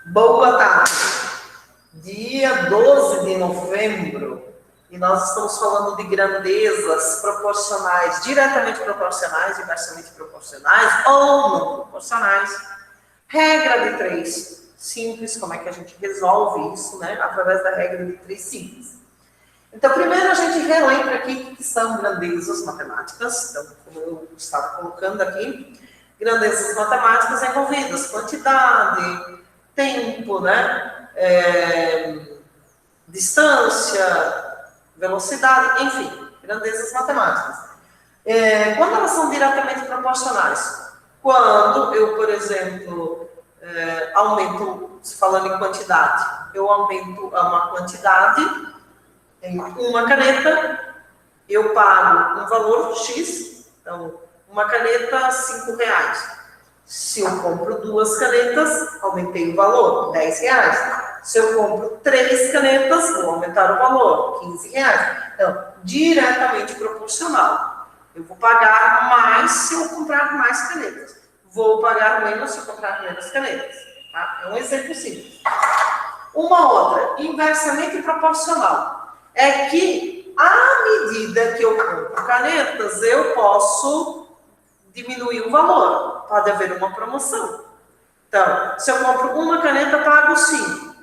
Boa tarde. Dia 12 de novembro, e nós estamos falando de grandezas proporcionais, diretamente proporcionais, inversamente proporcionais ou não proporcionais. Regra de 3 simples, como é que a gente resolve isso, né? Através da regra de 3 simples. Então, primeiro a gente relembra aqui o que são grandezas matemáticas. Então, como eu estava colocando aqui, grandezas matemáticas envolvidas quantidade, tempo, né? Distância, velocidade, enfim, grandezas matemáticas. Quando elas são diretamente proporcionais? Quando eu, por exemplo, aumento, falando em quantidade, eu aumento uma quantidade em uma caneta, eu pago um valor X, então, uma caneta, R$5. Se eu compro 2 canetas, aumentei o valor, R$10. Se eu compro 3 canetas, vou aumentar o valor, R$15. Então, diretamente proporcional. Eu vou pagar mais se eu comprar mais canetas. Vou pagar menos se eu comprar menos canetas. Tá? É um exemplo simples. Uma outra, inversamente proporcional. É que, à medida que eu compro canetas, eu posso diminuir o valor. Pode haver uma promoção. Então, se eu compro uma caneta, pago 5.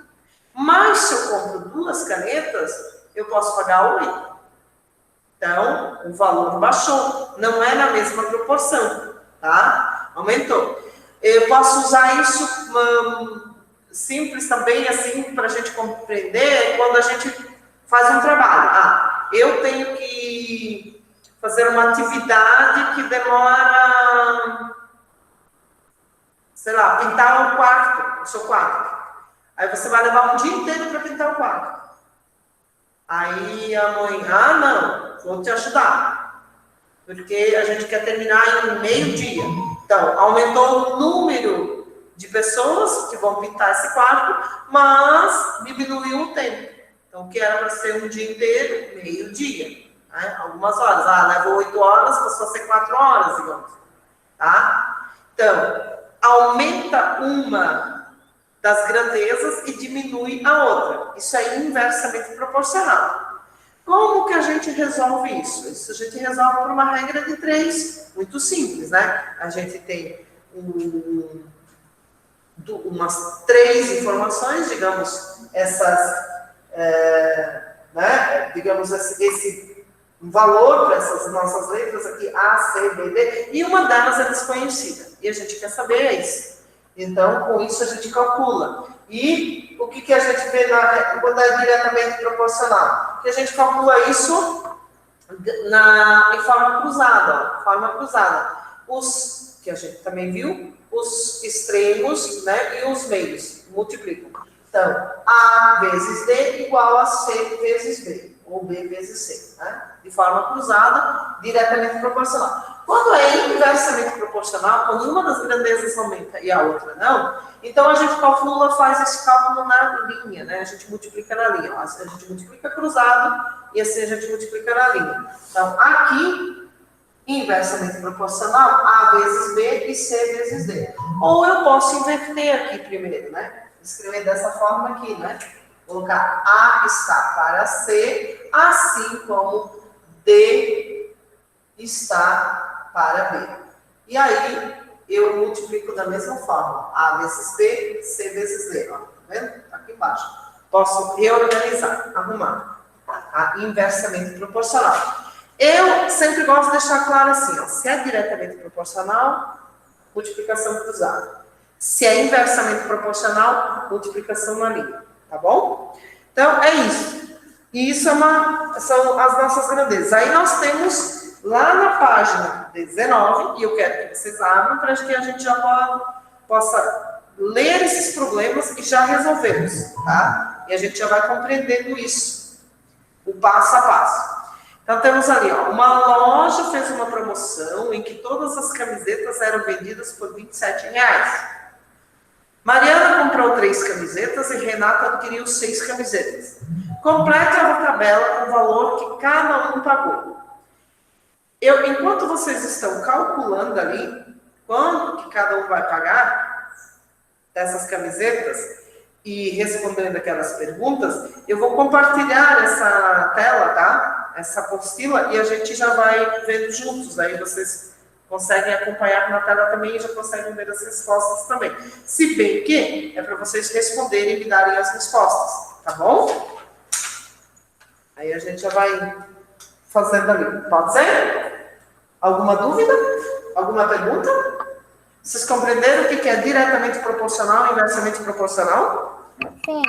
Mas se eu compro 2 canetas, eu posso pagar 8. Então, o valor baixou. Não é na mesma proporção, tá? Aumentou. Eu posso usar isso simples também, assim, para a gente compreender quando a gente faz um trabalho. Eu tenho que fazer uma atividade que demora, sei lá, pintar o quarto, o seu quarto. Aí você vai levar um dia inteiro para pintar o quarto. Aí a mãe, não, vou te ajudar. Porque a gente quer terminar em meio-dia. Então, aumentou o número de pessoas que vão pintar esse quarto, mas diminuiu o tempo. Então, o que era para ser um dia inteiro, meio-dia. Né? Algumas horas. Levou 8 horas, passou a ser 4 horas, digamos. Tá? Então, aumenta uma das grandezas e diminui a outra. Isso é inversamente proporcional. Como que a gente resolve isso? Isso a gente resolve por uma regra de 3, muito simples, né? A gente tem umas 3 informações, digamos, digamos esse valor para essas nossas letras aqui, A, C, B, D, e uma delas é desconhecida. E a gente quer saber isso. Então, com isso a gente calcula. E o que a gente vê quando é diretamente proporcional? Que a gente calcula isso em forma cruzada. Forma cruzada. Os que a gente também viu, os extremos, né, e os meios multiplicam. Então, A vezes D igual a C vezes B, ou B vezes C, né? De forma cruzada, diretamente proporcional. Quando é inversamente proporcional, quando uma das grandezas aumenta e a outra não, então a gente faz esse cálculo na linha, né? A gente multiplica na linha. A gente multiplica cruzado e assim a gente multiplica na linha. Então, aqui, inversamente proporcional, A vezes B e C vezes D. Ou eu posso inverter aqui primeiro, né? Escrever dessa forma aqui, né? Colocar A está para C, assim como D está para B. E aí, eu multiplico da mesma forma. A vezes B, C vezes D. Ó, tá vendo? Aqui embaixo. Posso reorganizar, arrumar. Inversamente proporcional. Eu sempre gosto de deixar claro assim, ó, se é diretamente proporcional, multiplicação cruzada. Se é inversamente proporcional, multiplicação na linha. Tá bom? Então, é isso. E isso são as nossas grandezas. Aí nós temos lá na página 19, e eu quero que vocês abram para que a gente já possa ler esses problemas e já resolvemos, tá? E a gente já vai compreendendo isso, o passo a passo. Então, temos ali, ó, uma loja fez uma promoção em que todas as camisetas eram vendidas por R$27. Mariana comprou 3 camisetas e Renata adquiriu 6 camisetas. Complete a tabela com o valor que cada um pagou. Enquanto vocês estão calculando ali quanto que cada um vai pagar dessas camisetas, e respondendo aquelas perguntas, eu vou compartilhar essa tela, tá? Essa apostila, e a gente já vai vendo juntos. Aí vocês conseguem acompanhar na tela também e já conseguem ver as respostas também. Se bem que é para vocês responderem e me darem as respostas, tá bom? Aí a gente já vai fazendo ali. Pode ser? Alguma dúvida? Alguma pergunta? Vocês compreenderam o que é diretamente proporcional e inversamente proporcional? Sim.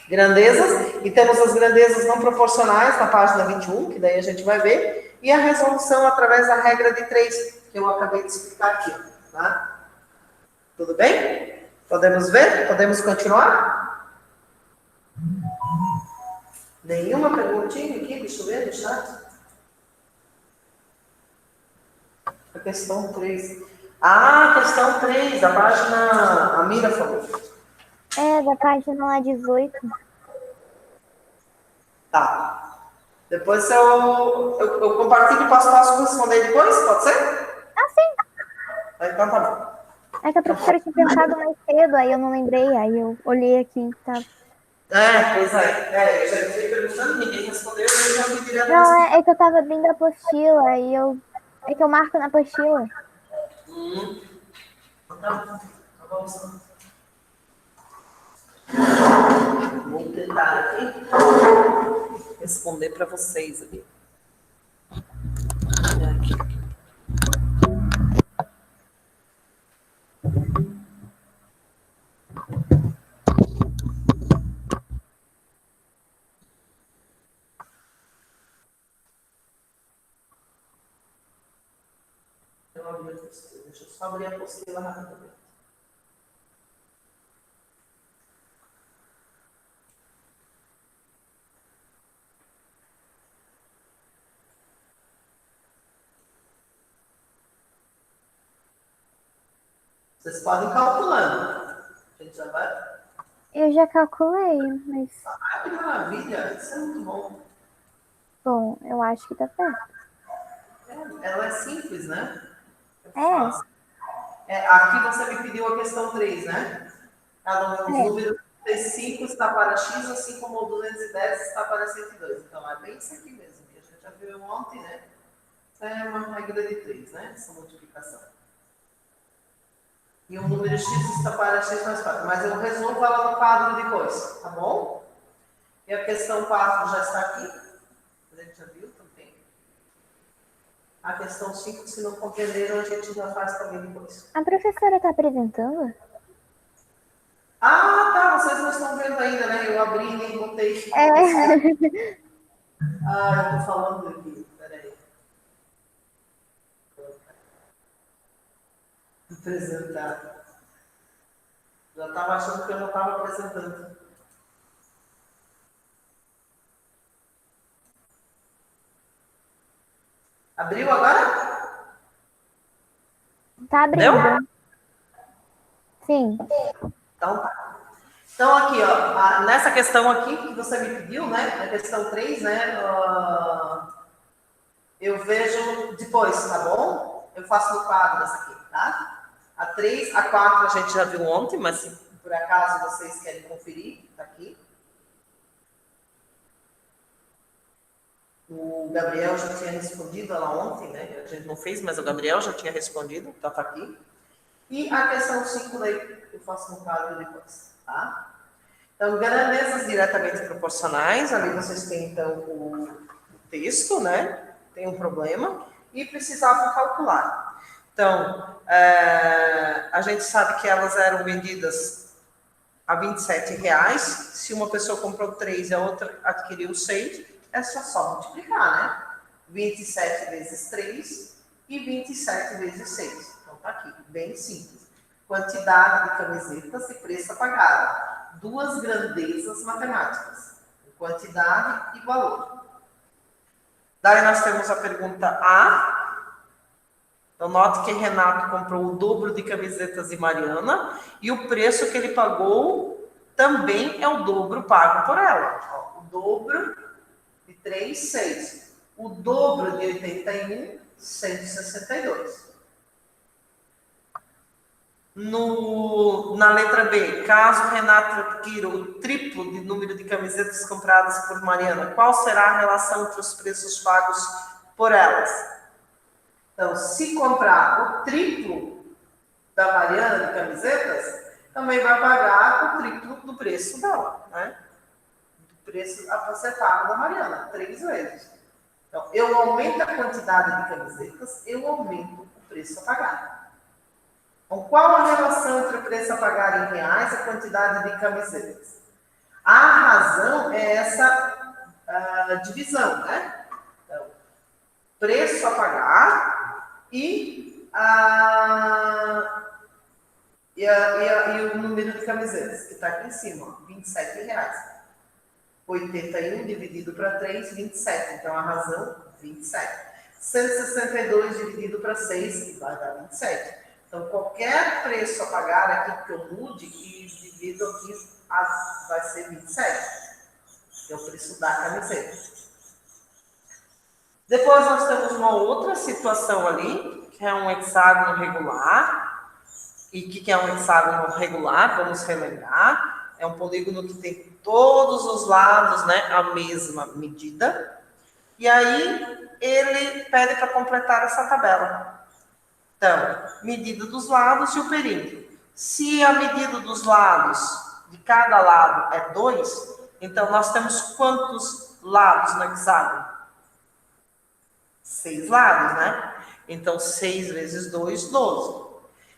Grandezas. E temos as grandezas não proporcionais na página 21, que daí a gente vai ver. E a resolução através da regra de 3, que eu acabei de explicar aqui. Tá? Tudo bem? Podemos ver? Podemos continuar? Nenhuma perguntinha aqui? Deixa eu ver no chat. A questão 3. Ah, questão 3, a página. A Mira falou. É, da página lá 18. Tá. Depois eu compartilho e passo a passo responder depois, pode ser? Ah, sim. Então tá bom. É que a professora tinha pensado mais cedo, aí eu não lembrei, aí eu olhei aqui, tá. Pois é. Eu já fiquei perguntando, ninguém respondeu, eu já fui direto. Não, é que eu tava abrindo a apostila, aí é que eu marco na apostila. Tá bom. Vou tentar aqui responder para vocês aqui. Deixa eu só abrir a apostila rapidamente. Vocês podem ir calculando. A gente já vai. Eu já calculei, mas... Ah, que maravilha! Isso é muito bom. Bom, eu acho que tá perto. Ela é simples, né? É. Aqui você me pediu a questão 3, né? Cada um dos números 5 está para x, assim como o 210 está para 102. Então, é bem isso aqui mesmo. Que a gente já viu ontem, né? Isso é uma regra de 3, né? Essa multiplicação. E o número x está para x mais 4. Mas eu resolvo ela no quadro depois, tá bom? E a questão 4 já está aqui. A gente já viu também. A questão 5, se não compreenderam, a gente já faz também depois. A professora tá apresentando? Ah, tá. Vocês não estão vendo ainda, né? Eu abri e nem botei. Ah, eu tô falando aqui. Peraí. Apresentar. Já estava achando que eu não estava apresentando. Abriu agora? Tá abrindo. Deu? Sim. Então tá. Então aqui, ó, nessa questão aqui que você me pediu, né? Na questão 3, né? Eu vejo depois, tá bom? Eu faço no quadro essa aqui, tá? A 3, a 4 a gente já viu ontem, mas se por acaso vocês querem conferir, tá aqui. O Gabriel já tinha respondido ela ontem, né? A gente não fez, mas o Gabriel já tinha respondido, então tá aqui. E a questão 5 daí eu faço no quadro depois, tá? Então, grandezas diretamente proporcionais, ali vocês têm então o texto, né? Tem um problema, e precisavam calcular. Então, a gente sabe que elas eram vendidas a R$27. Se uma pessoa comprou 3 e a outra adquiriu 6, é só multiplicar, né? 27 vezes 3 e 27 vezes 6. Então, tá aqui, bem simples. Quantidade de camisetas e preço a pagar. Duas grandezas matemáticas. Quantidade e valor. Daí nós temos a pergunta A. Então, note que Renato comprou o dobro de camisetas de Mariana e o preço que ele pagou também é o dobro pago por ela. Ó, o dobro de 3, 6. O dobro de 81, 162. Na letra B, caso Renata adquira o triplo de número de camisetas compradas por Mariana, qual será a relação entre os preços pagos por elas? Então, se comprar o triplo da Mariana de camisetas, também vai pagar o triplo do preço dela, né? Do preço a ser pago da Mariana, 3 vezes. Então, eu aumento a quantidade de camisetas, eu aumento o preço a pagar. Então, qual a relação entre o preço a pagar em reais e a quantidade de camisetas? A razão é essa divisão, né? Então, preço a pagar e o número de camisetas, que está aqui em cima, ó, R$27. 81 dividido para 3, 27. Então, a razão, 27. 162 dividido para 6, vai dar 27. Então, qualquer preço a pagar aqui que eu mude e divido aqui, vai ser 27. É o preço da camiseta. Depois nós temos uma outra situação ali, que é um hexágono regular. E o que é um hexágono regular? Vamos relembrar. É um polígono que tem todos os lados, né, a mesma medida. E aí, ele pede para completar essa tabela. Então, medida dos lados e o perímetro. Se a medida dos lados, de cada lado, é 2, então nós temos quantos lados no hexágono? 6 lados, né? Então, 6 vezes 2, 12.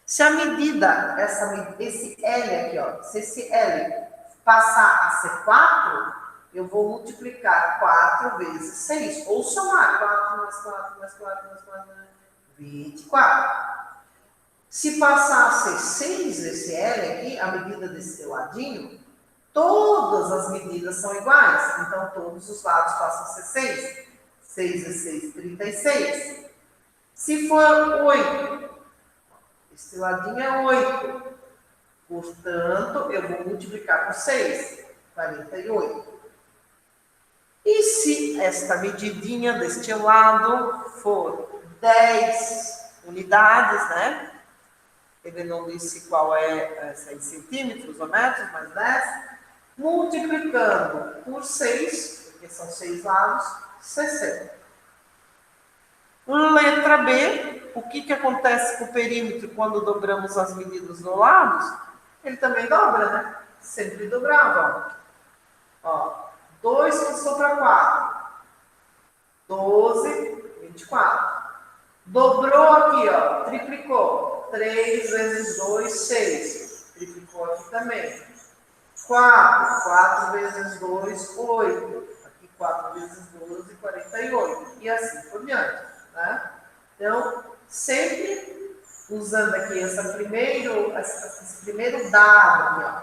Se a medida, esse L aqui, ó, se esse L passar a ser 4, eu vou multiplicar 4 vezes 6, ou somar 4 mais 4 mais 4 mais 4, 24. Se passar a ser 6 esse L aqui, a medida desse ladinho, todas as medidas são iguais. Então, todos os lados passam a ser 6. 6 vezes 6, 36. Se for 8, esse ladinho é 8. Portanto, eu vou multiplicar por 6, 48. E se esta medidinha deste lado for 10 unidades, né? Ele não disse qual é, em centímetros ou metros, mas 10. Multiplicando por 6, porque são 6 lados, 60. Letra B, o que acontece com o perímetro quando dobramos as medidas dos lados? Ele também dobra, né? Sempre dobrava. Ó, 2 passou para 4. 12, 24. Dobrou aqui, ó, triplicou. 3 vezes 2, 6. Triplicou aqui também. 4. 4 vezes 2, 8. Aqui 4 vezes 12, 48. E assim por diante, né? Então, sempre usando aqui esse primeiro dado aqui, ó.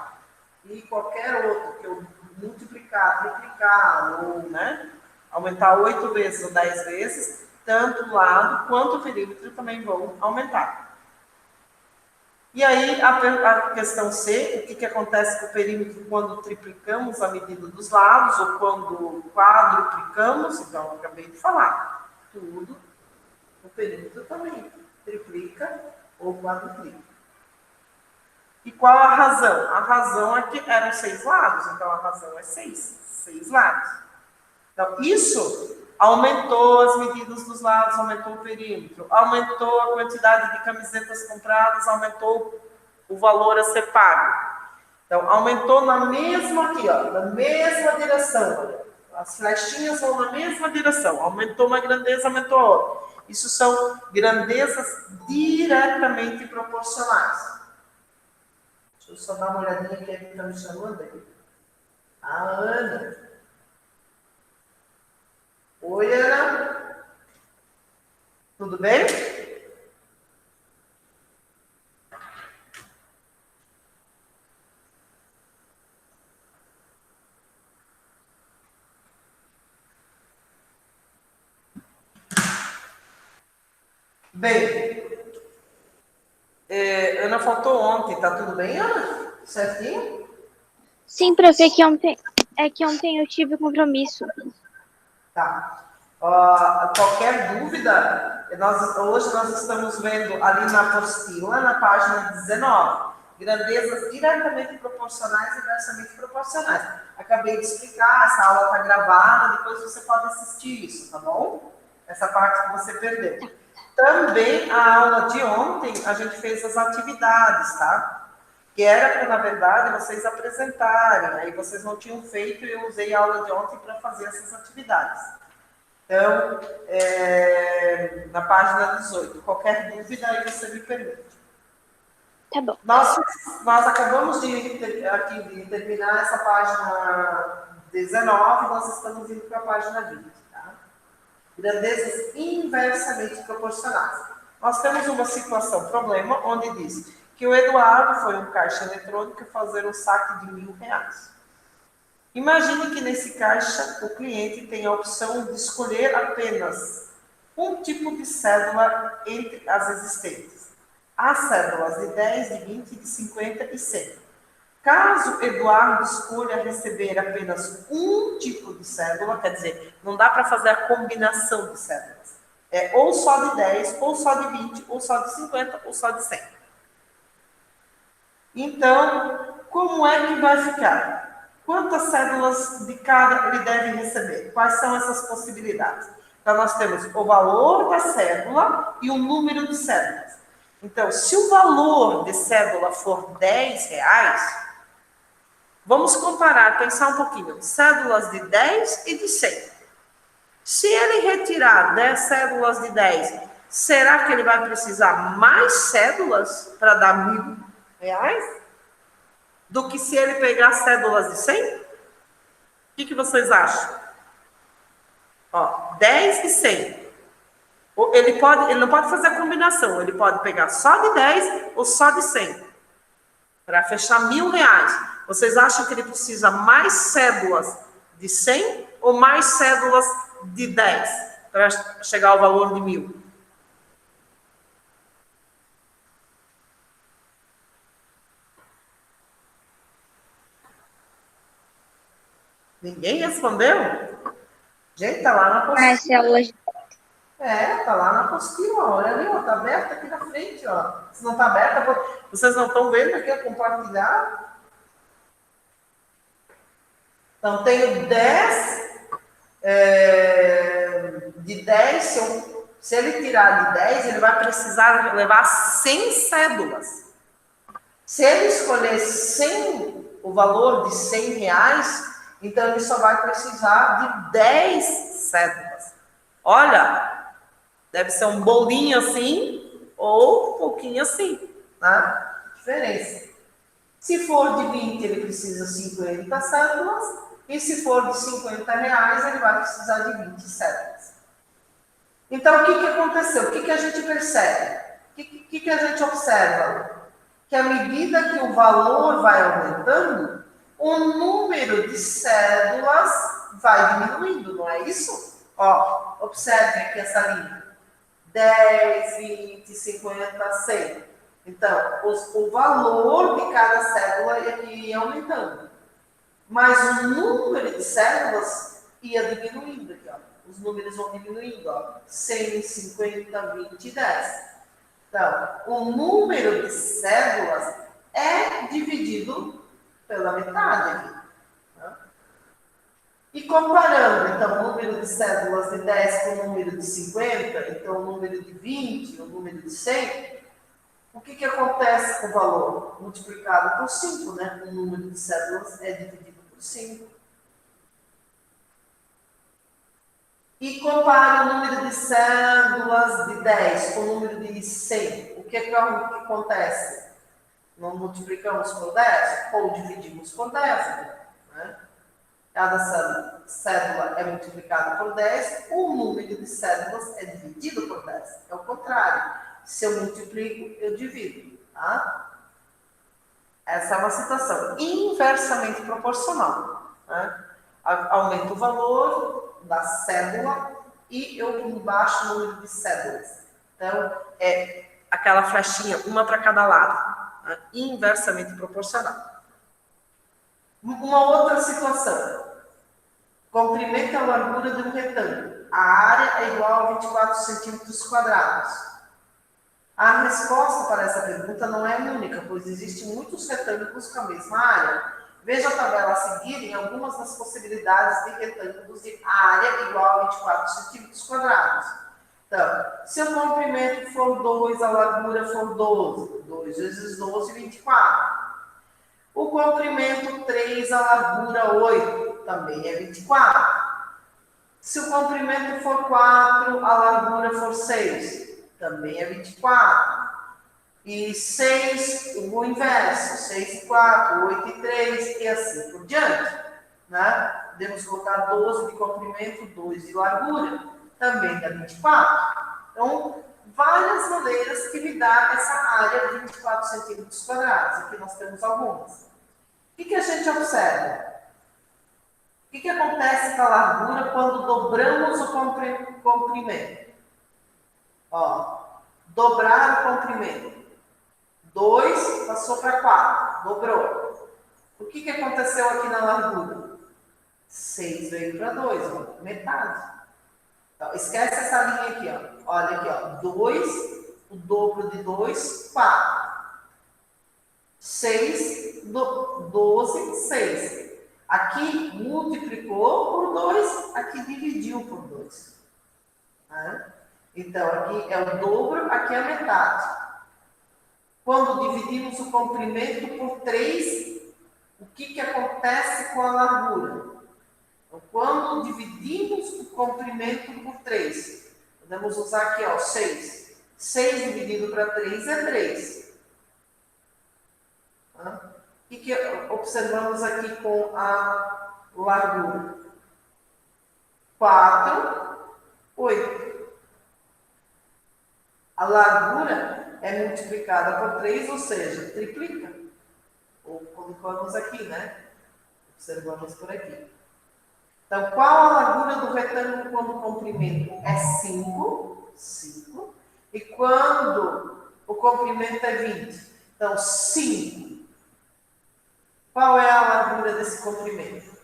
E qualquer outro que eu multiplicar, triplicar, ou, né, aumentar 8 vezes ou 10 vezes, tanto o lado quanto o perímetro também vão aumentar. E aí, a questão C, o que acontece com o perímetro quando triplicamos a medida dos lados, ou quando quadruplicamos? Então, eu acabei de falar. Tudo, o perímetro também triplica ou quadruplica. E qual a razão? A razão é que eram 6 lados, então a razão é 6 lados. Então, isso aumentou as medidas dos lados, aumentou o perímetro, aumentou a quantidade de camisetas compradas, aumentou o valor a ser pago. Então, aumentou na mesma aqui, ó, na mesma direção. Olha. As flechinhas vão na mesma direção. Aumentou uma grandeza, aumentou outra. Isso são grandezas diretamente proporcionais. Deixa eu só dar uma olhadinha quem é que está me chamando aí. A Ana. Oi, Ana. Tudo bem? Bem, Ana faltou ontem, tá tudo bem, Ana? Certinho? Sim, prof, que ontem eu tive compromisso. Tá. Qualquer dúvida, Hoje nós estamos vendo ali na apostila, na página 19, grandezas diretamente proporcionais e inversamente proporcionais. Acabei de explicar, essa aula está gravada, depois você pode assistir isso, tá bom? Essa parte que você perdeu. Também a aula de ontem, a gente fez as atividades, tá? Que era para, na verdade, vocês apresentarem, aí vocês não tinham feito e eu usei a aula de ontem para fazer essas atividades. Então, na página 18, qualquer dúvida aí você me pergunte. Tá bom. Nós acabamos de terminar essa página 19, nós estamos indo para a página 20, tá? Grandezas inversamente proporcionais. Nós temos uma situação, problema, onde diz que o Eduardo foi um caixa eletrônico fazer um saque de R$1.000. Imagine que nesse caixa o cliente tem a opção de escolher apenas um tipo de cédula entre as existentes. Há cédulas de 10, de 20, de 50 e 100. Caso Eduardo escolha receber apenas um tipo de cédula, quer dizer, não dá para fazer a combinação de cédulas. É ou só de 10, ou só de 20, ou só de 50, ou só de 100. Então, como é que vai ficar? Quantas cédulas de cada ele deve receber? Quais são essas possibilidades? Então, nós temos o valor da cédula e o número de cédulas. Então, se o valor de cédula for R$10, vamos comparar, pensar um pouquinho. Cédulas de 10 e de 100. Se ele retirar 10 cédulas de 10, será que ele vai precisar mais cédulas para dar R$1.000? Do que se ele pegar cédulas de 100? O que vocês acham? Ó, 10 e 100. Ele não pode fazer a combinação, ele pode pegar só de 10 ou só de 100. Para fechar R$1.000. Vocês acham que ele precisa mais cédulas de 100 ou mais cédulas de 10 para chegar ao valor de 1.000? Ninguém respondeu? Gente, tá lá na apostila. Tá lá na apostila, olha ali, ó, tá aberta aqui na frente, ó. Se não tá aberta, vocês não estão vendo aqui a compartilhar? Então, tenho 10, de 10, se ele tirar de 10, ele vai precisar levar 100 cédulas. Se ele escolher 100, o valor de R$100, então ele só vai precisar de 10 cédulas. Olha, deve ser um bolinho assim ou um pouquinho assim, tá? Diferença. Se for de 20, ele precisa 50 cédulas. E se for de R$50, ele vai precisar de 20 cédulas. Então, o que aconteceu? O que a gente percebe? O que a gente observa? Que à medida que o valor vai aumentando, o número de cédulas vai diminuindo, não é isso? Ó, observem aqui essa linha. 10, 20, 50, 100. Então, o valor de cada cédula ia aumentando. Mas o número de cédulas ia diminuindo aqui, ó. Os números vão diminuindo, ó. 100, 50, 20, 10. Então, o número de cédulas é dividido pela metade aqui. Tá? E comparando, então, o número de cédulas de 10 com o número de 50, então o número de 20, o número de 100, o que acontece com o valor? Multiplicado por 5, né? O número de cédulas é dividido por 5. E compare o número de cédulas de 10 com o número de 100. O que acontece? Não multiplicamos por 10? Ou dividimos por 10, né? Cada cédula é multiplicada por 10, o número de cédulas é dividido por 10. É o contrário. Se eu multiplico, eu divido, tá? Essa é uma situação inversamente proporcional, né? Aumenta o valor da cédula e eu baixo o número de cédulas. Então, é aquela flechinha, uma para cada lado, né? Inversamente proporcional. Uma outra situação. Comprimento e a largura de um retângulo. a área é igual a 24 centímetros quadrados. A resposta para essa pergunta não é única, pois existem muitos retângulos com a mesma área. Veja a tabela a seguir em algumas das possibilidades de retângulos de área igual a 24 centímetros quadrados. Então, se o comprimento for 2, a largura for 12, 2 vezes 12, 24. O comprimento 3, a largura 8, também é 24. Se o comprimento for 4, a largura for 6, também é 24. E 6, o inverso, 6 e 4, 8 e 3, e assim por diante. Né? Podemos colocar 12 de comprimento, 2 de largura, também dá 24. Então, várias maneiras que me dá essa área de 24 centímetros quadrados. Aqui nós temos algumas. O que a gente observa? O que acontece com a largura quando dobramos o comprimento? Ó, dobrar o comprimento. 2 passou para 4, dobrou. O que aconteceu aqui na largura? 6 veio para 2, metade. Então, esquece essa linha aqui, ó. Olha aqui, ó. 2, o dobro de 2, 4. 6, 12, 6. Aqui multiplicou por 2, aqui dividiu por 2. Né? Então, aqui é o dobro, aqui é a metade. Quando dividimos o comprimento por 3, o que acontece com a largura? Então, quando dividimos o comprimento por 3, podemos usar aqui, ó, 6. 6 dividido para 3 é 3. O que observamos aqui com a largura? 4, 8. A largura é multiplicada por 3, ou seja, triplica. Ou colocamos aqui, né? Observamos por aqui. Então, qual a largura do retângulo quando o comprimento é 5? 5. E quando o comprimento é 20? Então, 5. Qual é a largura desse comprimento?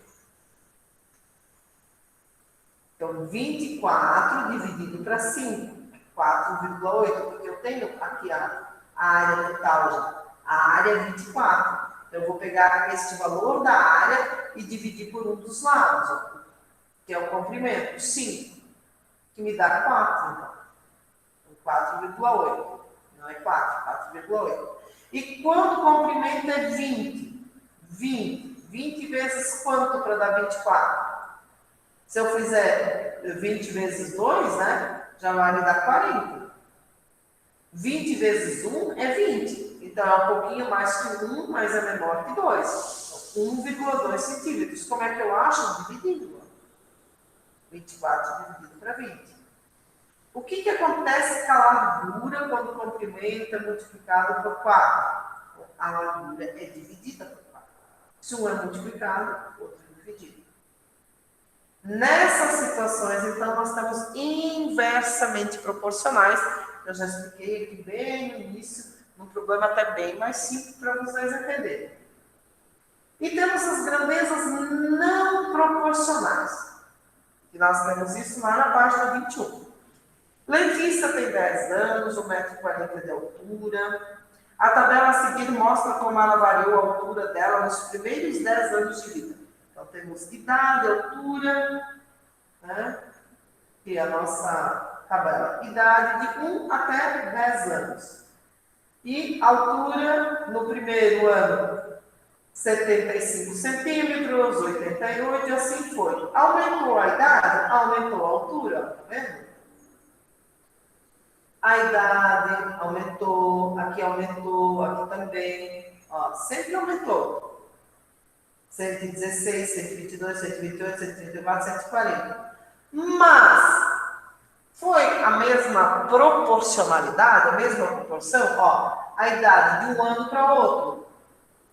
Então, 24 dividido para 5. 4,8, porque eu tenho aqui a área total já. A área é 24. Então, eu vou pegar este valor da área e dividir por um dos lados, ó, que é o comprimento, 5, que me dá 4, então. 4,8. Não é 4, 4,8. E quando o comprimento é 20? 20 vezes quanto para dar 24? Se eu fizer 20 vezes 2, né? Já vai me dar 40. 20 vezes 1 é 20. Então, é um pouquinho mais que 1, mas é menor que 2. Então, 1,2 centímetros. Como é que eu acho? Dividindo. 24 dividido para 20. O que acontece com a largura quando o comprimento é multiplicado por 4? A largura é dividida por 4. Se um é multiplicado, o outro é dividido. Nessas situações, então, nós estamos inversamente proporcionais. Eu já expliquei aqui bem no início, um problema até bem mais simples para vocês entenderem. E temos as grandezas não proporcionais. E nós temos isso lá na página 21. Letícia tem 10 anos, 1,40 m de altura. A tabela a seguir mostra como ela variou a altura dela nos primeiros 10 anos de vida. Então, temos idade, altura, né? Que é a nossa tabela. Idade de 1 até 10 anos. E altura, no primeiro ano, 75 centímetros, 88, e assim foi. Aumentou a idade, aumentou a altura, tá vendo? A idade aumentou, aqui também, ó, sempre aumentou. 116, 122, 128, 134, 140. Mas foi a mesma proporcionalidade, a mesma proporção, ó, a idade de um ano para outro.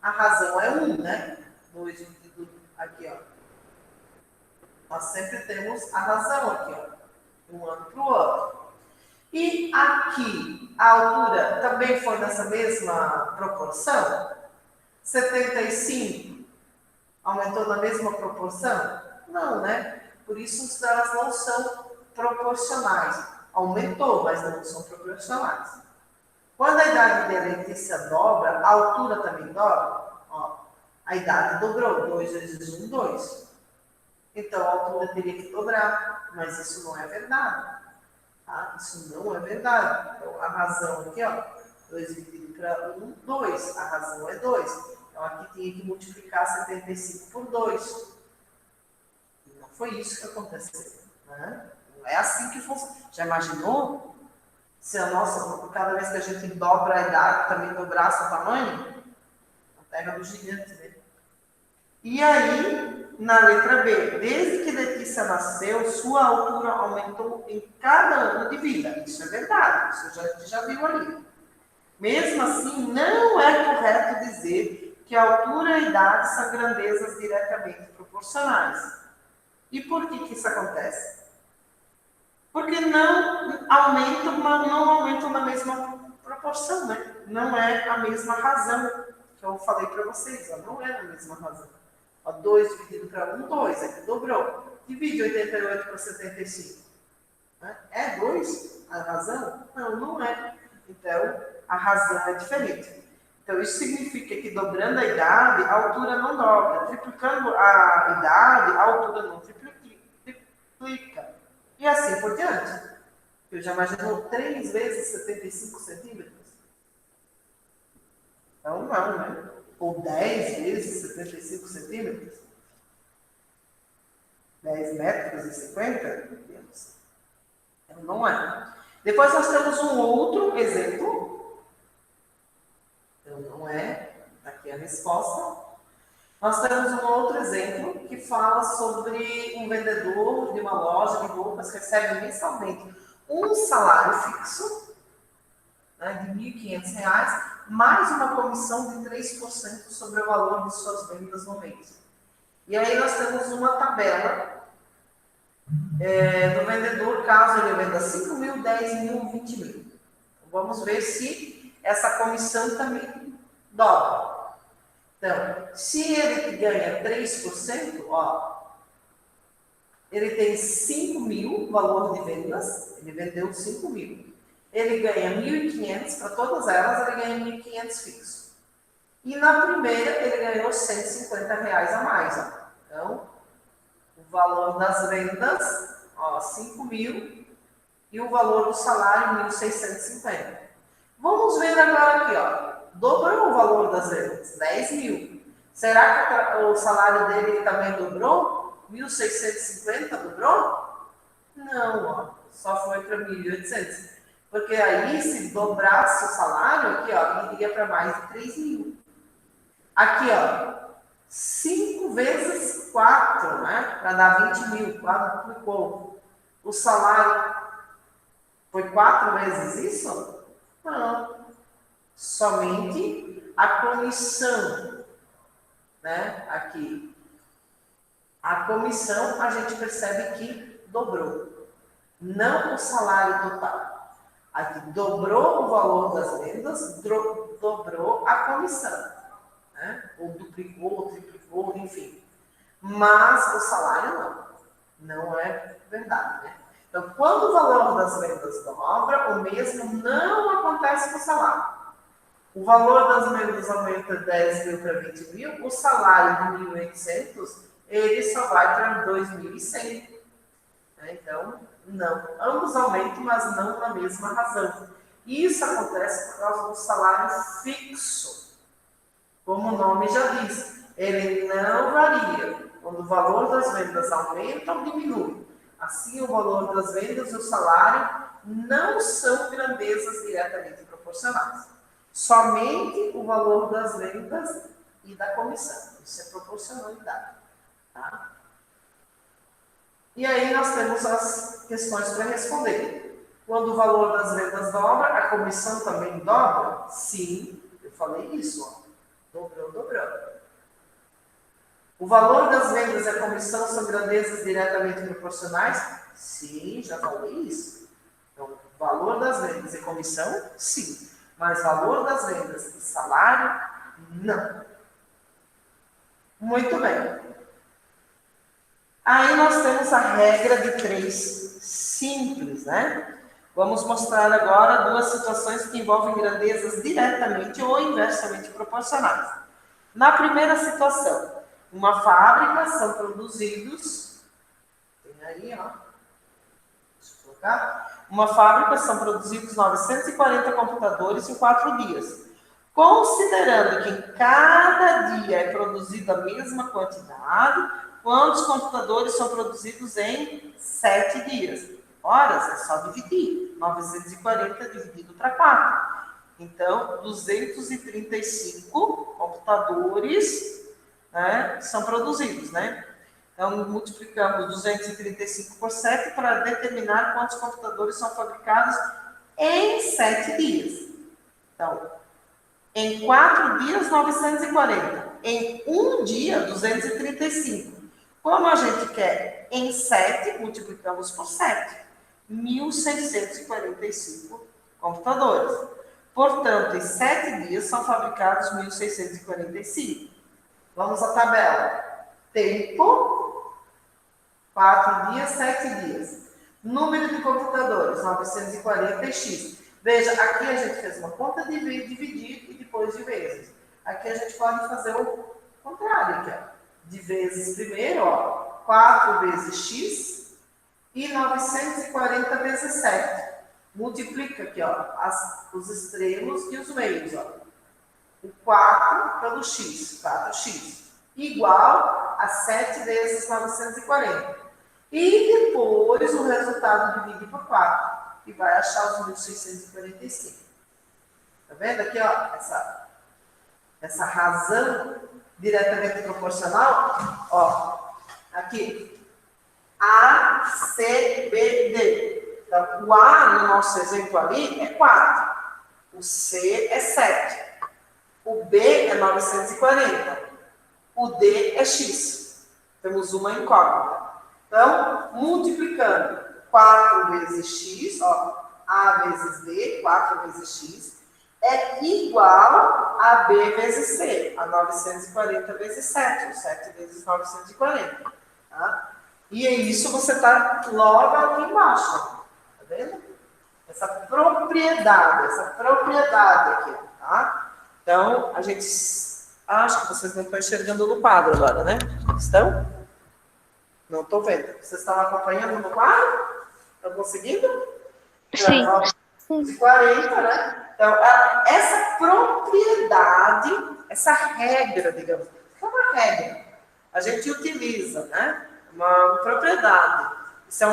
A razão é 1, né? 2 dividido aqui, ó. Nós sempre temos a razão aqui, ó. Um ano para o outro. E aqui, a altura também foi nessa mesma proporção? 75 aumentou na mesma proporção? Não, né? Por isso elas não são proporcionais. Aumentou, mas não são proporcionais. Quando a idade da Letícia dobra, a altura também dobra. Ó, a idade dobrou, 2 vezes 1, 2. Então a altura teria que dobrar, mas isso não é verdade. Tá? Isso não é verdade. Então a razão aqui, ó, 2 dividido para 1, 2. A razão é 2. Então aqui tinha que multiplicar 75 por 2. E não foi isso que aconteceu. Né? Não é assim que funciona. Já imaginou? Se a nossa, cada vez que a gente dobra a idade, também dobrasse o tamanho? A terra do gigante, né? E aí, na letra B, desde que Letícia nasceu, sua altura aumentou em cada ano de vida. Isso é verdade, isso a gente já viu ali. Mesmo assim, não é correto dizer que a altura e a idade são grandezas diretamente proporcionais. E por que isso acontece? Porque não aumentam na mesma proporção, né? Não é a mesma razão que eu falei para vocês, ó, não é a mesma razão. 2 dividido para 1, 2, aqui dobrou. Divide 88 para 75. Né? É 2 a razão? Não, não é. Então, a razão é diferente. Então, isso significa que dobrando a idade, a altura não dobra. Triplicando a idade, a altura não triplica. E assim por diante. Eu já imaginou 3 vezes 75 centímetros? Então, não, né? Ou 10 vezes 75 centímetros? 10 metros e 50? Então, não é. Depois nós temos um outro exemplo. Então, não é. Aqui a resposta. Nós temos um outro exemplo que fala sobre um vendedor de uma loja de roupas que recebe mensalmente um salário fixo, né, de R$ 1.500, mais uma comissão de 3% sobre o valor de suas vendas no mês. E aí nós temos uma tabela do vendedor, caso ele venda 5 mil, 10 mil, 20 mil. Vamos ver se essa comissão também dobra. Então, se ele ganha 3%, ó, ele tem 5 mil valor de vendas, ele vendeu 5 mil. Ele ganha 1.500, para todas elas ele ganha 1.500 fixo. E na primeira ele ganhou R$ 150 a mais. Ó. Então, o valor das vendas, ó, 5 mil, e o valor do salário, 1.650. Vamos ver agora aqui, ó. Dobrou o valor das vendas, 10 mil. Será que o salário dele também dobrou? 1.650 dobrou? Não, ó, só foi para 1.800. Porque aí, se dobrasse o salário, aqui, ó, iria para mais de 3 mil. Aqui, ó, 5 vezes 4, né? Para dar 20 mil, quadruplicou. O salário foi 4 vezes isso? Não. Somente a comissão, né? Aqui. A comissão a gente percebe que dobrou. Não o salário total. Aqui dobrou o valor das vendas, dobrou a comissão. Né? Ou duplicou, ou triplicou, enfim. Mas o salário não. Não é verdade, né? Então, quando o valor das vendas dobra, o mesmo não acontece com o salário. O valor das vendas aumenta 10 mil para 20 mil, o salário de 1.800, ele só vai para 2.100. Né? Então, não. Ambos aumentam, mas não na mesma razão. Isso acontece por causa do salário fixo. Como o nome já diz, ele não varia. Quando o valor das vendas aumenta ou diminui. Assim, o valor das vendas e o salário não são grandezas diretamente proporcionais. Somente o valor das vendas e da comissão. Isso é proporcionalidade. Tá? E aí nós temos as questões para responder. Quando o valor das vendas dobra, a comissão também dobra? Sim, eu falei isso. Ó. Dobrou. O valor das vendas e a comissão são grandezas diretamente proporcionais? Sim, já falei isso. Então, valor das vendas e comissão, sim. Mas valor das vendas e salário, não. Muito bem. Aí nós temos a regra de 3 simples, né? Vamos mostrar agora 2 situações que envolvem grandezas diretamente ou inversamente proporcionais. Na primeira situação, uma fábrica são produzidos, tem aí, ó, deixa eu colocar, uma fábrica são produzidos 940 computadores em 4 dias. Considerando que em cada dia é produzida a mesma quantidade, quantos computadores são produzidos em 7 dias? Horas, é só dividir. 940 dividido para 4. Então, 235 computadores, né, são produzidos, né? Então, multiplicamos 235 por 7 para determinar quantos computadores são fabricados em 7 dias. Então, em 4 dias, 940. Em um dia, 235. Como a gente quer em 7, multiplicamos por 7. 1.645 computadores. Portanto, em 7 dias são fabricados 1.645. Vamos à tabela. Tempo, 4 dias, 7 dias. Número de computadores, 940x. Veja, aqui a gente fez uma conta de dividir e depois de vezes. Aqui a gente pode fazer o contrário, aqui, ó. De vezes primeiro, ó, 4 vezes x e 940 vezes 7. Multiplica aqui, ó, os extremos e os meios, ó. O 4 pelo x, 4x, igual a 7 vezes 940. E depois o resultado divide por 4. E vai achar os 1.645. Tá vendo aqui, ó, essa razão diretamente proporcional? Ó, aqui, A, C, B, D. Então, o A, no nosso exemplo ali, é 4. O C é 7. O B é 940. O D é X. Temos uma incógnita. Então, multiplicando 4 vezes x, ó, A vezes B, 4 vezes x, é igual a B vezes C, a 940 vezes 7, ou 7 vezes 940. Tá? E é isso você está logo aqui embaixo. Tá vendo? Essa propriedade aqui. Tá? Então, a gente... Acho que vocês não estão enxergando no quadro agora, né? Estão? Não estou vendo. Vocês estão acompanhando no quadro? Estão conseguindo? Sim. Então, 40, né? Então, essa propriedade, essa regra, digamos, é uma regra. A gente utiliza, né? Uma propriedade. Isso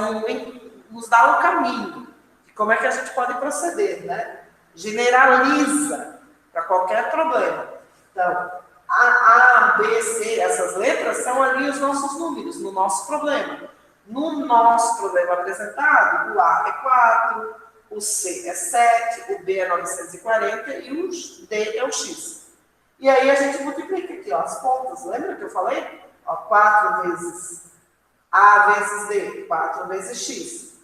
nos dá um caminho de como é que a gente pode proceder, né? Generaliza para qualquer problema. Então, A, B, C, essas letras são ali os nossos números, no nosso problema. No nosso problema apresentado, o A é 4, o C é 7, o B é 940 e o D é o X. E aí a gente multiplica aqui, ó, as contas. Lembra que eu falei? Ó, 4 vezes A vezes D, 4 vezes X.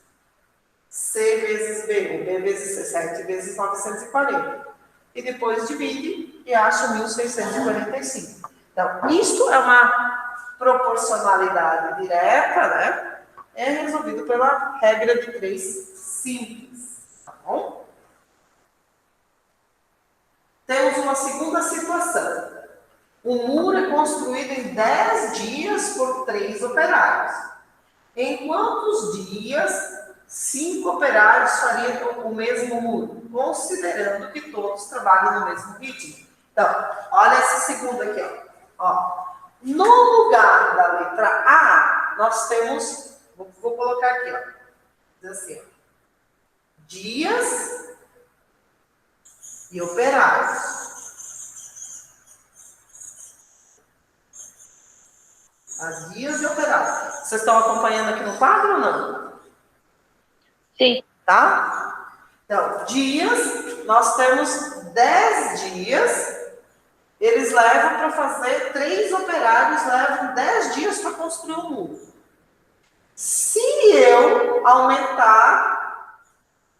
C vezes B, o B vezes C, 7 vezes 940. E depois divide e acha 1.645. Então, isto é uma proporcionalidade direta, né? É resolvido pela regra de 3 simples. Tá bom? Temos uma segunda situação. O muro é construído em 10 dias por 3 operários. Em quantos dias 5 operários fariam o mesmo muro, considerando que todos trabalham no mesmo ritmo? Então, olha esse segundo aqui, ó. No lugar da letra A, nós temos, vou colocar aqui, ó, diz assim, ó, dias e operários. Dias e operários. Vocês estão acompanhando aqui no quadro ou não? Sim. Tá? Então, dias, nós temos 10 dias, eles levam para fazer, 3 operários levam 10 dias para construir um muro. Se eu aumentar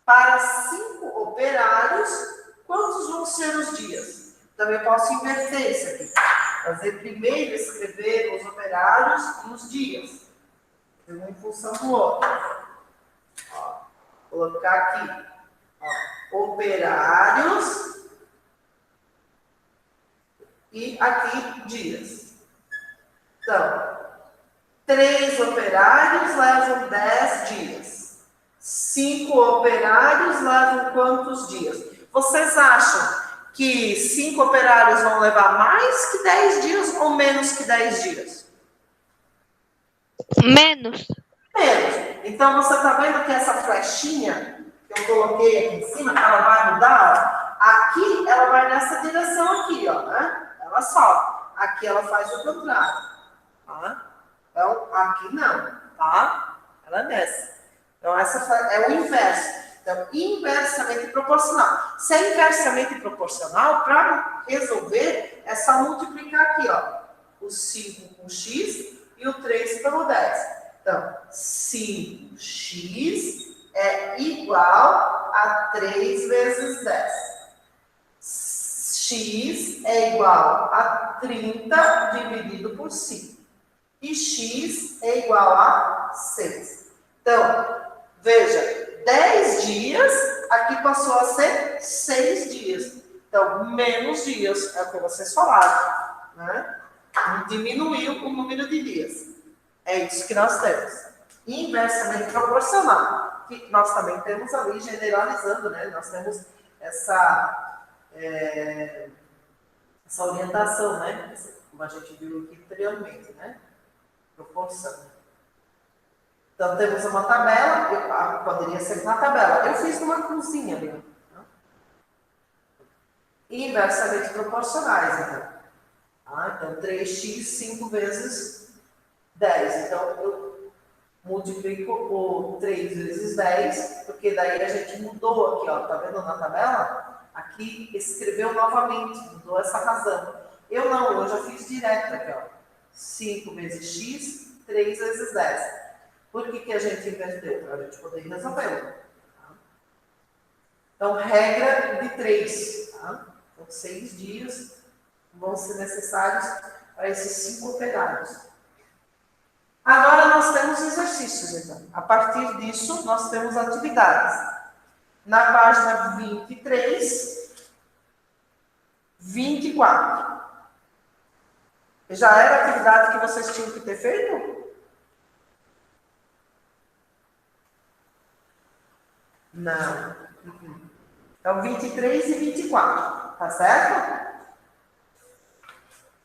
para 5 operários, quantos vão ser os dias? Também posso inverter isso aqui. Fazer primeiro escrever os operários e os dias. um em função do outro. Ó, colocar aqui, ó, operários e aqui dias. Então, 3 operários levam 10 dias. 5 operários levam quantos dias? Vocês acham que 5 operários vão levar mais que 10 dias ou menos que 10 dias? Menos. Menos. Então, você está vendo que essa flechinha que eu coloquei aqui em cima, ela vai mudar? Ó. Aqui, ela vai nessa direção aqui, ó, né? Ela sobe. Aqui, ela faz o contrário. Tá? Então, aqui não, tá? Ela desce. Então, essa é o inverso. Então, inversamente proporcional. Se é inversamente proporcional, para resolver, é só multiplicar aqui, ó. O 5 com x e o 3 pelo 10. Então, 5x é igual a 3 vezes 10. X é igual a 30 dividido por 5. E x é igual a 6. Então, veja, 10 dias, aqui passou a ser 6 dias. Então, menos dias, é o que vocês falaram, né? Diminuiu o número de dias. É isso que nós temos. Inversamente proporcional, que nós também temos ali generalizando, né? Nós temos essa orientação, né? Como a gente viu aqui anteriormente, né? Proporção. Então, temos uma tabela, poderia ser uma tabela. Eu fiz numa cruzinha ali. Né? Inversamente proporcionais, então. Então, 3x, 5 vezes 10. Então, eu multiplico o 3 vezes 10, porque daí a gente mudou aqui, ó. Tá vendo na tabela? Aqui escreveu novamente, mudou essa razão. Eu não, eu já fiz direto aqui, ó. 5 vezes x, 3 vezes 10. Por que a gente inverteu? Para a gente poder resolver. Tá? Então, regra de 3. Tá? Então, 6 dias vão ser necessários para esses 5 operários. Agora, nós temos exercícios, então. A partir disso, nós temos atividades. Na página 23, 24. Já era a atividade que vocês tinham que ter feito? Não. Então, 23 e 24, tá certo?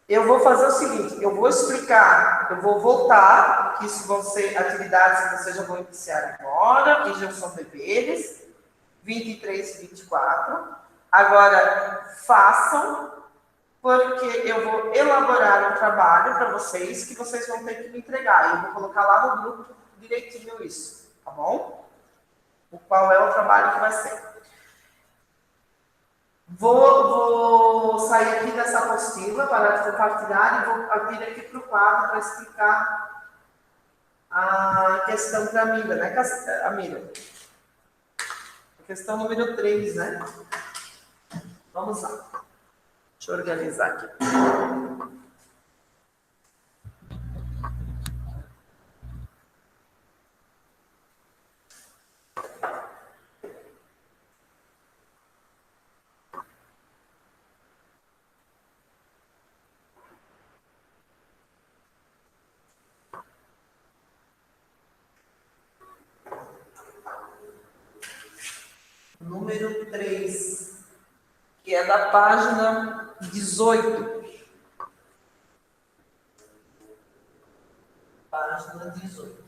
Eu vou fazer o seguinte, eu vou explicar, eu vou voltar, que isso vão ser atividades que vocês já vão iniciar agora, e já são deveres, 23 e 24. Agora, façam, porque eu vou elaborar um trabalho para vocês, que vocês vão ter que me entregar. Eu vou colocar lá no grupo direitinho isso, tá bom? Qual é o trabalho que vai ser. Vou sair aqui dessa apostila para compartilhar e vou vir aqui para o quadro para explicar a questão para a Mira, né, Mira? A questão número 3, né? Vamos lá. Deixa eu organizar aqui. Número 3, que é da página 18. Página 18.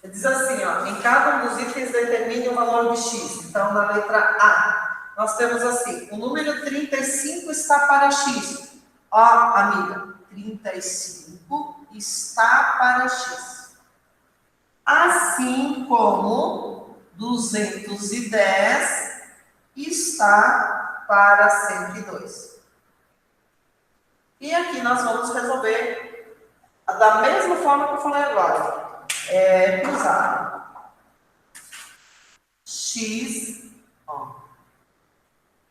Diz assim, ó, em cada um dos itens determine o valor de x. Então, na letra A, nós temos assim, o número 35 está para x. Ó, amiga, 35 está para x. Assim como 210 está para 102. E aqui nós vamos resolver da mesma forma que eu falei agora. Cruzar x, ó,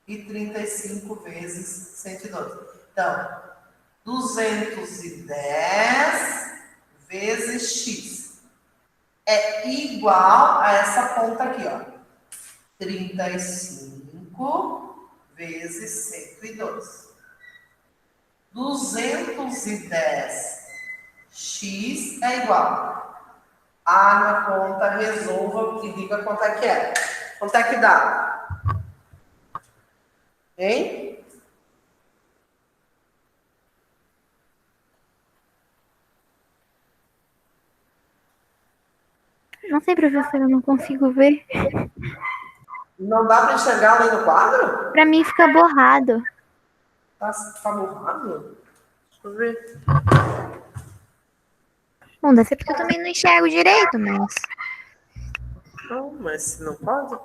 e 35 vezes 102. Então, 210 vezes x. é igual a essa conta aqui, ó. 35 vezes 102. 210x é igual. Na conta, resolva e diga quanto é que é. Quanto é que dá? Hein? Não sei, professora, eu não consigo ver. Não dá para enxergar ali no quadro? Pra mim fica borrado. Tá borrado? Deixa eu ver. Bom, deve ser porque eu também não enxergo direito, mas... Não, mas não pode?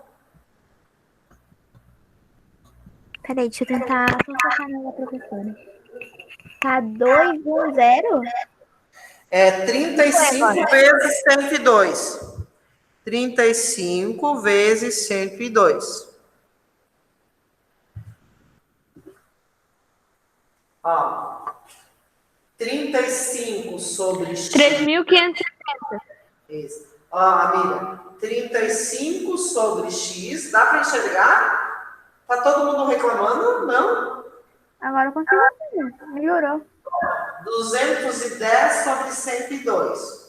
Peraí, deixa eu tentar focar na professora. Tá 210? É 35 vezes 102. 35 vezes 102. Ó, 35 sobre x. 3.570. Isso. Ó, amiga, 35 sobre x. Dá para enxergar? Tá todo mundo reclamando? Não? Agora eu consigo ver. Melhorou. 210 sobre 102.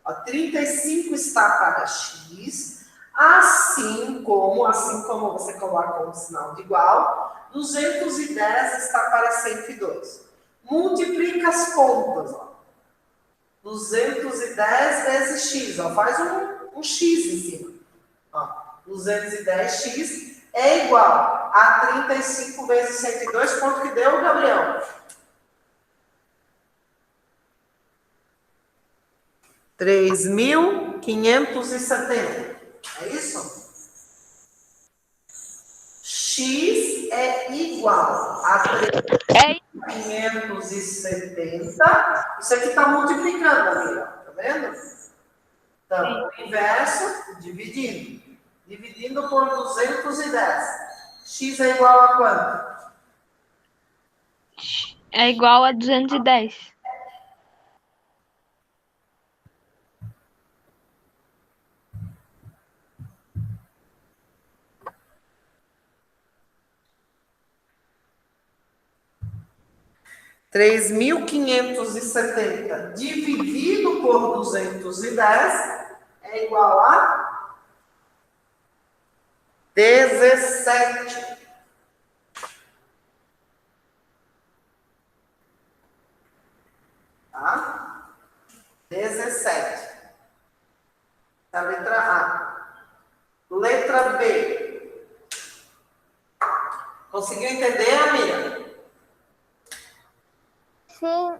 Ó, 35 está para x, assim como você coloca um sinal de igual, 210 está para 102. Multiplica as contas, ó. 210 vezes x, ó, faz um x em cima. Ó, 210x é igual a 35 vezes 102, quanto que deu, Gabriel? 3.570. É isso? X é igual a 3.570. Isso aqui está multiplicando, amiga. Tá vendo? Então, o inverso, dividindo. Dividindo por 210. X é igual a quanto? É igual a 210. Três mil quinhentos e setenta dividido por 210 é igual a 17. Tá? 17. A letra A. Letra B. Conseguiu entender, amiga? Sim,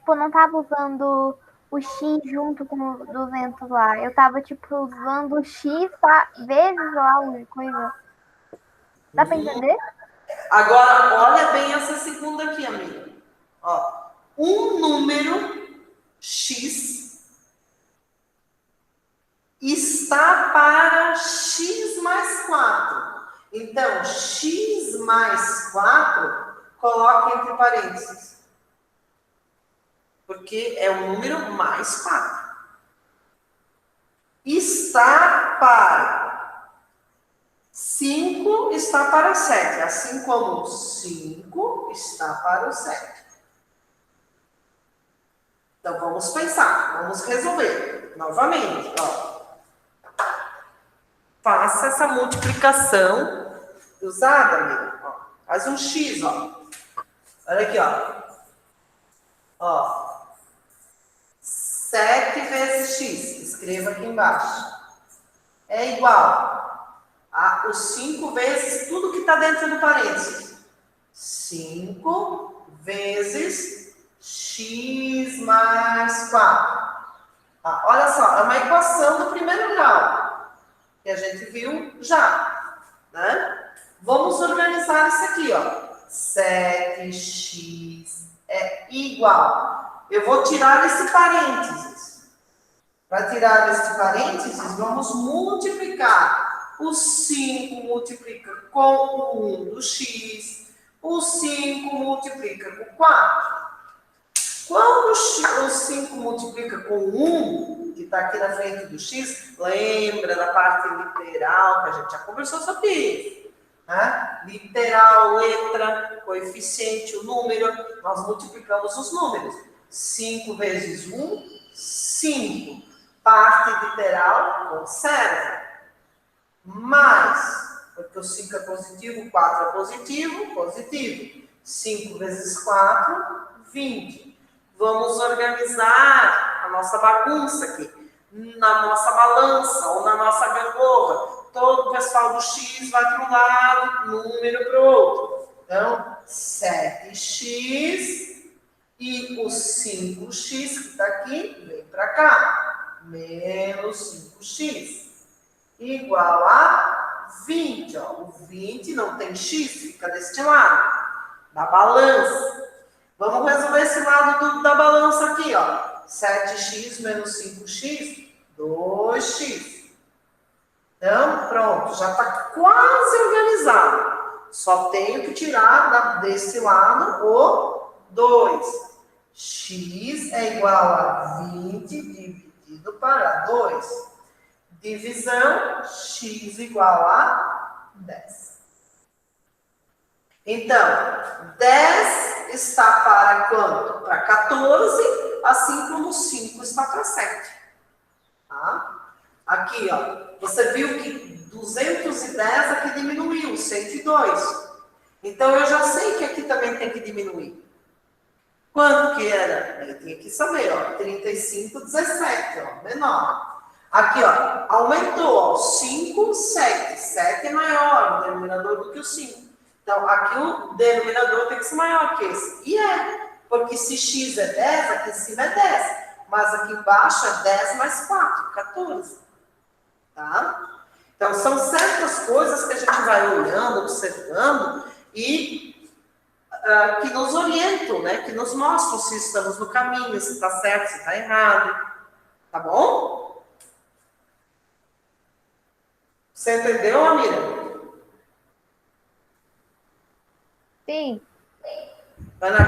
não tava usando o X junto com o 200 lá. Eu tava, usando o X vezes lá, uma coisa. Dá pra entender? Agora, olha bem essa segunda aqui, amiga. Ó, um número X está para X mais 4. Então, X mais 4, coloque entre parênteses. Porque é o número mais 4. Está para 5, está para 7. Assim como 5 está para o 7. Então, vamos pensar. Vamos resolver. Novamente, ó. Faça essa multiplicação usada, amigo. Ó, faz um X, ó. Olha aqui, ó. Ó. 7 vezes x, escreva aqui embaixo, é igual a os 5 vezes tudo que está dentro do parênteses. 5 vezes x mais 4. Olha só, é uma equação do primeiro grau, que a gente viu já, né? Vamos organizar isso aqui, ó. 7x é igual. Eu vou tirar esse parênteses. Para tirar esse parênteses, vamos multiplicar. O 5 multiplica com o 1 do x. O 5 multiplica com 4. Quando o 5 multiplica com 1, que está aqui na frente do x, lembra da parte literal, que a gente já conversou sobre isso. Né? Literal, letra, coeficiente, o número, nós multiplicamos os números. 5 vezes 1, 5. Parte literal, conserva. Mais, porque o 5 é positivo, o 4 é positivo, positivo. 5 vezes 4, 20. Vamos organizar a nossa bagunça aqui. Na nossa balança ou na nossa gangorra. Todo o pessoal do X vai para um lado, número para o outro. Então, 7x e o 5x que está aqui, vem para cá. Menos 5x. Igual a 20. Ó. O 20 não tem x, fica deste lado. Da balança. Vamos resolver esse lado da balança aqui, ó. 7x menos 5x, 2x. Então, pronto, já está quase organizado. Só tenho que tirar desse lado o 2. X é igual a 20 dividido para 2. Divisão, x igual a 10. Então, 10 está para quanto? Para 14, assim como 5 está para 7. Tá? Aqui, ó, você viu que 210 aqui diminuiu, 102. Então, eu já sei que aqui também tem que diminuir. Quanto que era? Eu tinha que saber, ó, 35, 17, ó, menor. Aqui, ó, aumentou, ó, 5, 7. 7 é maior, o denominador, do que o 5. Então, aqui o denominador tem que ser maior que esse. E é, porque se x é 10, aqui em cima é 10. Mas aqui embaixo é 10 mais 4, 14. Tá? Então, são certas coisas que a gente vai olhando, observando e que nos orientam, né? Que nos mostram se estamos no caminho, se está certo, se está errado. Tá bom? Você entendeu, Amira? Sim. Ana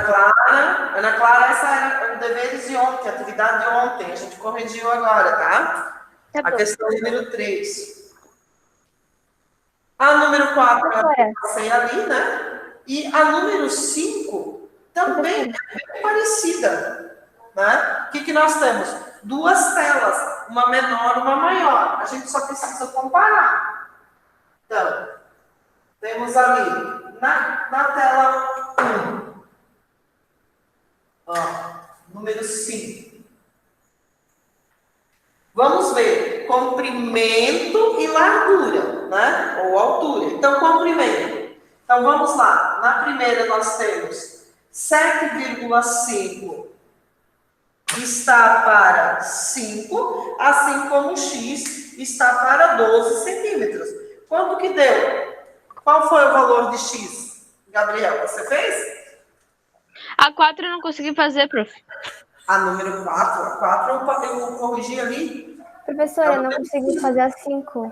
Clara, essa era o deveres de ontem, a atividade de ontem. A gente corrigiu agora, tá? Tá A bom. questão número 3. A número 4 eu passei ali, né? E a número 5 também é bem parecida, né? O que nós temos? Duas telas, uma menor e uma maior. A gente só precisa comparar. Então, temos ali na tela 1, ó, número 5. Vamos ver comprimento e largura, né? Ou altura. Então, comprimento. Então, vamos lá. Na primeira, nós temos 7,5 está para 5, assim como x está para 12 centímetros. Quanto que deu? Qual foi o valor de x? Gabriel, você fez? A 4 eu não consegui fazer, prof. A número 4. A 4 eu corrigi ali. Professora, eu não consegui fazer a 5.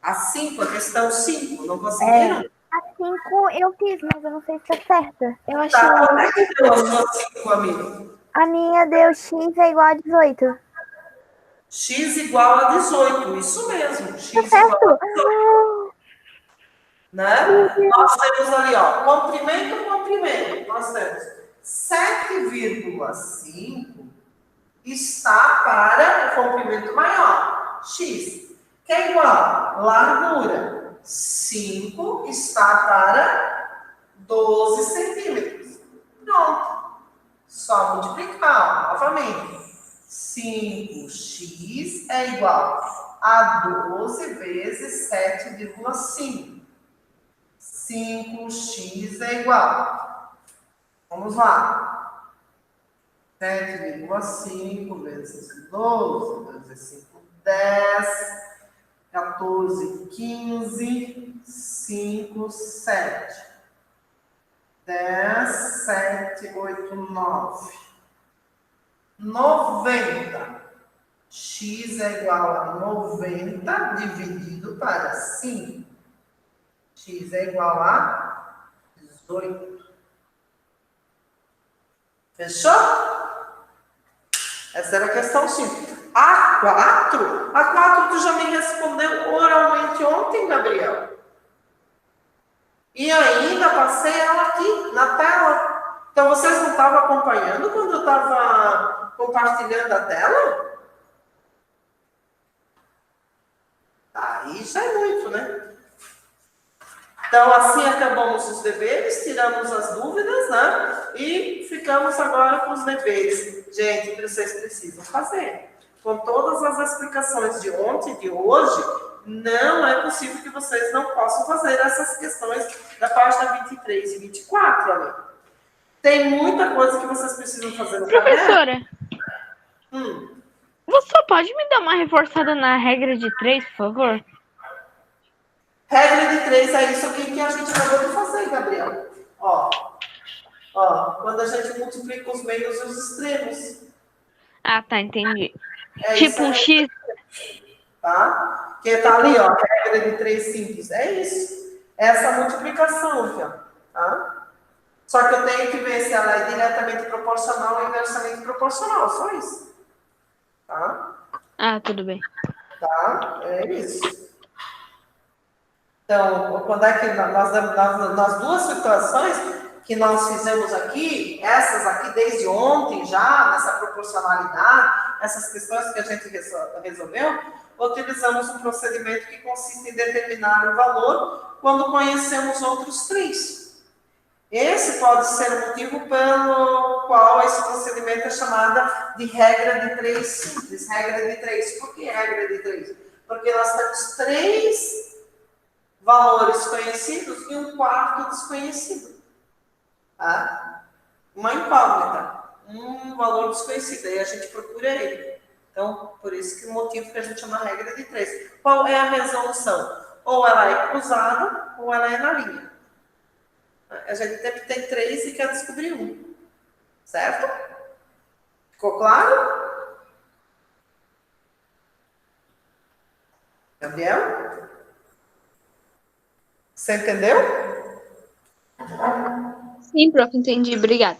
A 5, a questão 5. Não conseguiram? A 5 eu fiz, mas eu não sei se tá certa. Eu achei Tá, quanto é muito que deu a difícil. sua 5, amigo? A minha deu x é igual a 18. X igual a 18. Isso mesmo. X Tá igual a certo? 18. Né? Nós temos ali, ó, comprimento. Nós temos 7,5 está para o comprimento maior, x, que é igual largura. 5 está para 12 centímetros. Pronto. Só multiplicar novamente. 5x é igual a 12 vezes 7,5. 5x é igual. Vamos lá. 7,5 vezes 12 vezes 5, 10. 14, 15, 5, 7. 10, 7, 8, 9. 90. X é igual a 90 dividido para 5. X é igual a 18. Fechou? Essa era a questão 5. A A4? A 4 tu já me respondeu oralmente ontem, Gabriel. E ainda passei ela aqui na tela. Então, vocês não estavam acompanhando quando eu estava compartilhando a tela? Aí já é muito, né? Então, assim acabamos os deveres, tiramos as dúvidas, né? E ficamos agora com os deveres. Gente, que vocês precisam fazer. Com todas as explicações de ontem e de hoje, não é possível que vocês não possam fazer essas questões da página 23 e 24 ali. Tem muita coisa que vocês precisam fazer no Professora, caderno. você pode me dar uma reforçada na regra de 3, por favor? Regra de 3 é isso aqui que a gente acabou de fazer, Gabriel. Ó, quando a gente multiplica os meios e os extremos. Ah, tá, entendi. É Tipo um isso aí, X. tá? Que tá ali, ó, regra de 3 simples. É isso. Essa multiplicação aqui, ó, tá? Só que eu tenho que ver se ela é diretamente proporcional ou inversamente proporcional, só isso. Tá? Ah, tudo bem. Tá? É isso. Então, quando é que nas duas situações que nós fizemos aqui, essas aqui desde ontem já, nessa proporcionalidade, essas questões que a gente resolveu, utilizamos um procedimento que consiste em determinar o valor quando conhecemos outros três. Esse pode ser o motivo pelo qual esse procedimento é chamado de regra de 3 simples, regra de 3. Por que regra de 3? Porque nós temos 3 valores conhecidos e um quarto desconhecido. Tá? Uma incógnita, um valor desconhecido, aí a gente procura ele. Então, por isso que o motivo que a gente chama regra de 3. Qual é a resolução? Ou ela é cruzada, ou ela é na linha. A gente sempre tem 3 e quer descobrir um. Certo? Ficou claro? Gabriel? Você entendeu? Sim, prof, entendi. Obrigada.